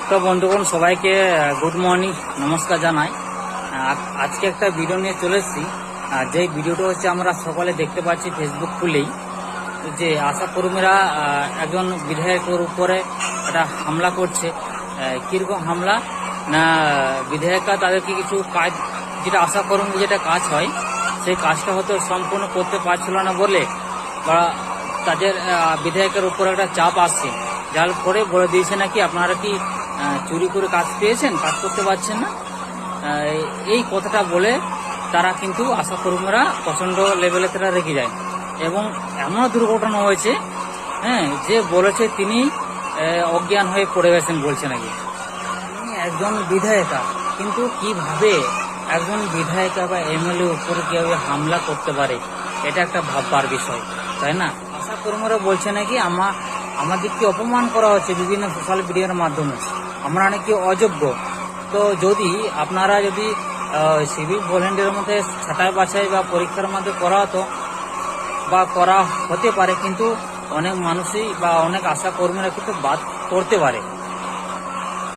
তো বন্ধুগণ সবাইকে গুড মর্নিং নমস্কার জানাই। আজকে একটা ভিডিও নিয়ে চলে এসেছি। যে ভিডিওটা হচ্ছে আমরা সকালে দেখতে পাচ্ছি ফেসবুক খুলেই যে আশাকর্মীরা একজন বিধায়কের উপরে একটা হামলা করছে। কীরকম হামলা না, বিধায়িকা তাদেরকে কিছু কাজ, যেটা আশাকর্মী যেটা কাজ হয় সেই কাজটা হয়তো সম্পূর্ণ করতে পারছিল না বলে বা তাদের বিধায়কের উপর একটা চাপ আসছে, যার পরে বলে দিয়েছে নাকি আপনারা কি চুরি করে কাজ পেয়েছেন, কাজ করতে পারছেন না। এই কথাটা বলে তারা কিন্তু আশাকর্মীরা প্রচণ্ড লেভেলে তারা রেগে যায় এবং এমন দুর্ঘটনা হয়েছে যে বলেছে তিনি অজ্ঞান হয়ে পড়ে গেছেন বলছে নাকি। তিনি একজন বিধায়িকা, কিন্তু কিভাবে একজন বিধায়িকা বা এমএলএ উপরে কিভাবে হামলা করতে পারে, এটা একটা ভাববার বিষয়, তাই না? আশাকর্মীরা বলছে নাকি আমাদেরকে অপমান করা হচ্ছে বিভিন্ন সোশ্যাল মিডিয়ার মাধ্যমে, আমরা নাকি অযোগ্য। তো যদি আপনারা যদি সিভিক ভলেন্টিয়ারের মধ্যে ছাঁটাই বাছাই বা পরীক্ষার মধ্যে করা হতো বা করা হতে পারে, কিন্তু অনেক মানুষই বা অনেক আশাকর্মীরা কিন্তু বাদ করতে পারে।